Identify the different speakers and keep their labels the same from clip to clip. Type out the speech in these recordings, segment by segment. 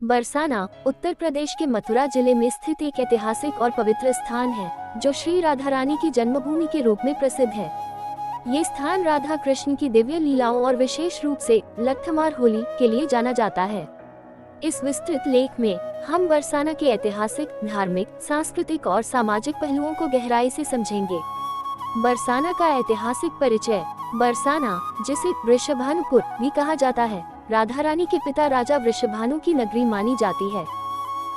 Speaker 1: बरसाना उत्तर प्रदेश के मथुरा जिले में स्थित एक ऐतिहासिक और पवित्र स्थान है जो श्री राधा रानी की जन्मभूमि के रूप में प्रसिद्ध है। ये स्थान राधा कृष्ण की दिव्य लीलाओं और विशेष रूप से लट्ठमार होली के लिए जाना जाता है। इस विस्तृत लेख में हम बरसाना के ऐतिहासिक, धार्मिक, सांस्कृतिक और सामाजिक पहलुओं को गहराई से समझेंगे। बरसाना का ऐतिहासिक परिचय। बरसाना, जिसे वृषभानुपुर भी कहा जाता है, राधा रानी के पिता राजा वृषभानु की नगरी मानी जाती है।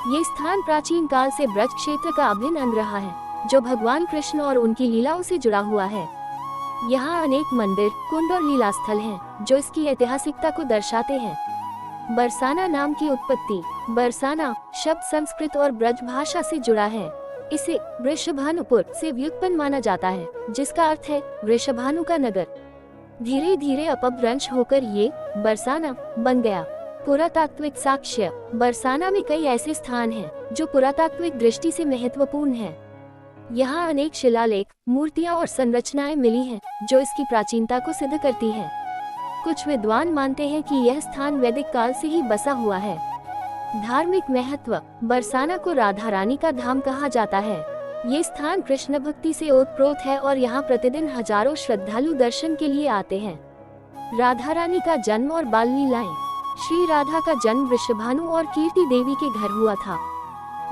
Speaker 1: ये स्थान प्राचीन काल से ब्रज क्षेत्र का अभिन्न अंग रहा है, जो भगवान कृष्ण और उनकी लीलाओं से जुड़ा हुआ है। यहाँ अनेक मंदिर, कुंड और लीला स्थल हैं, जो इसकी ऐतिहासिकता को दर्शाते हैं। बरसाना नाम की उत्पत्ति। बरसाना शब्द संस्कृत और ब्रज भाषा से जुड़ा है। इसे वृषभानुपुर से व्युत्पन्न माना जाता है, जिसका अर्थ है वृषभानु का नगर। धीरे धीरे अपभ्रंश होकर ये बरसाना बन गया। पुरातात्विक साक्ष्य। बरसाना में कई ऐसे स्थान हैं जो पुरातात्विक दृष्टि से महत्वपूर्ण हैं। यहाँ अनेक शिलालेख, मूर्तियाँ और संरचनाएं मिली हैं, जो इसकी प्राचीनता को सिद्ध करती हैं। कुछ विद्वान मानते हैं कि यह स्थान वैदिक काल से ही बसा हुआ है। धार्मिक महत्व। बरसाना को राधा रानी का धाम कहा जाता है। ये स्थान कृष्ण भक्ति से ओतप्रोत है और यहाँ प्रतिदिन हजारों श्रद्धालु दर्शन के लिए आते हैं। राधा रानी का जन्म और बाल लीलाएं। श्री राधा का जन्म वृषभानु और कीर्ति देवी के घर हुआ था।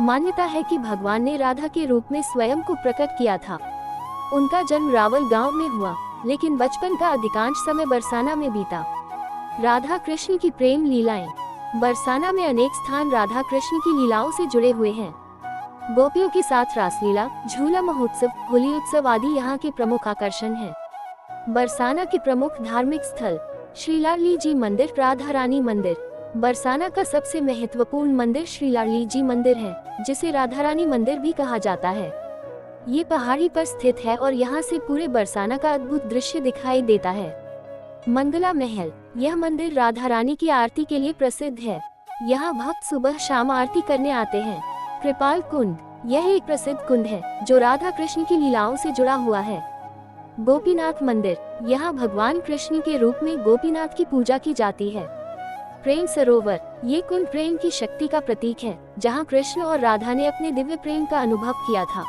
Speaker 1: मान्यता है कि भगवान ने राधा के रूप में स्वयं को प्रकट किया था। उनका जन्म रावल गांव में हुआ, लेकिन बचपन का अधिकांश समय बरसाना में बीता। राधा कृष्ण की प्रेम लीलाएं। बरसाना में अनेक स्थान राधा कृष्ण की लीलाओं से जुड़े हुए हैं। गोपियों के साथ रासलीला, झूला महोत्सव, होली उत्सव आदि यहाँ के प्रमुख आकर्षण हैं। बरसाना के प्रमुख धार्मिक स्थल। श्री लाडली जी मंदिर, राधा रानी मंदिर। बरसाना का सबसे महत्वपूर्ण मंदिर श्री लाडली जी मंदिर है, जिसे राधा रानी मंदिर भी कहा जाता है। ये पहाड़ी पर स्थित है और यहाँ से पूरे बरसाना का अद्भुत दृश्य दिखाई देता है। मंगला महल। यह मंदिर राधा रानी की आरती के लिए प्रसिद्ध है। यहाँ भक्त सुबह शाम आरती करने आते हैं। कृपाल कुंड। यह एक प्रसिद्ध कुंड है जो राधा कृष्ण की लीलाओं से जुड़ा हुआ है। गोपीनाथ मंदिर। यहाँ भगवान कृष्ण के रूप में गोपीनाथ की पूजा की जाती है। प्रेम सरोवर। ये कुंड प्रेम की शक्ति का प्रतीक है, जहाँ कृष्ण और राधा ने अपने दिव्य प्रेम का अनुभव किया था।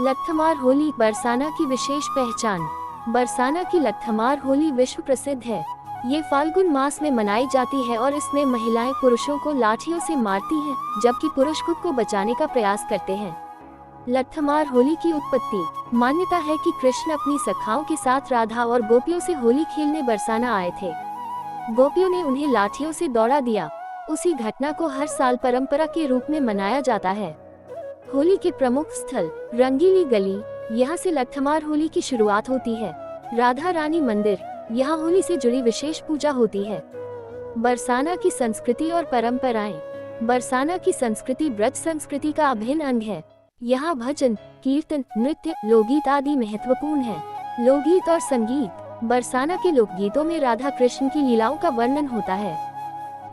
Speaker 1: लट्ठमार होली। बरसाना की विशेष पहचान। बरसाना की लट्ठमार होली विश्व प्रसिद्ध है। ये फाल्गुन मास में मनाई जाती है और इसमें महिलाएं पुरुषों को लाठियों से मारती हैं, जबकि पुरुष खुद को बचाने का प्रयास करते हैं। लट्ठमार होली की उत्पत्ति। मान्यता है कि कृष्ण अपनी सखाओं के साथ राधा और गोपियों से होली खेलने बरसाना आए थे। गोपियों ने उन्हें लाठियों से दौड़ा दिया। उसी घटना को हर साल परंपरा के रूप में मनाया जाता है। होली के प्रमुख स्थल। रंगीली गली। यहाँ से लट्ठमार होली की शुरुआत होती है। राधा रानी मंदिर। यहाँ होली से जुड़ी विशेष पूजा होती है। बरसाना की संस्कृति और परंपराएं। बरसाना की संस्कृति ब्रज संस्कृति का अभिन्न अंग है। यहाँ भजन, कीर्तन, नृत्य, लोकगीत आदि महत्वपूर्ण हैं। लोकगीत और संगीत। बरसाना के लोकगीतों में राधा कृष्ण की लीलाओं का वर्णन होता है।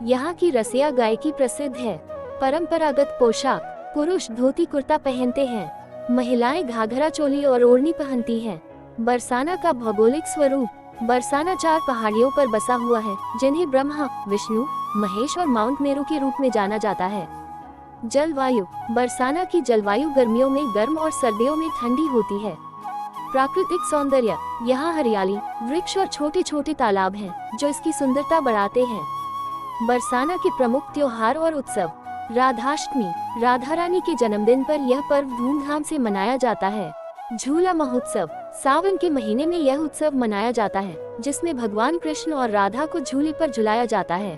Speaker 1: यहाँ की रसिया गायकी प्रसिद्ध है। परंपरागत पोशाक। पुरुष धोती कुर्ता पहनते हैं। महिलाएं घाघरा चोली और ओढ़नी पहनती हैं। बरसाना का भौगोलिक स्वरूप। बरसाना 4 पहाड़ियों पर बसा हुआ है, जिन्हें ब्रह्मा, विष्णु, महेश और माउंट मेरू के रूप में जाना जाता है। जलवायु। बरसाना की जलवायु गर्मियों में गर्म और सर्दियों में ठंडी होती है। प्राकृतिक सौंदर्य। यहाँ हरियाली, वृक्ष और छोटे छोटे तालाब हैं, जो इसकी सुंदरता बढ़ाते हैं। बरसाना के प्रमुख त्योहार और उत्सव। राधाष्टमी। राधा रानी के जन्मदिन पर यह पर्व धूमधाम से मनाया जाता है। झूला महोत्सव। सावन के महीने में यह उत्सव मनाया जाता है, जिसमें भगवान कृष्ण और राधा को झूले पर झुलाया जाता है।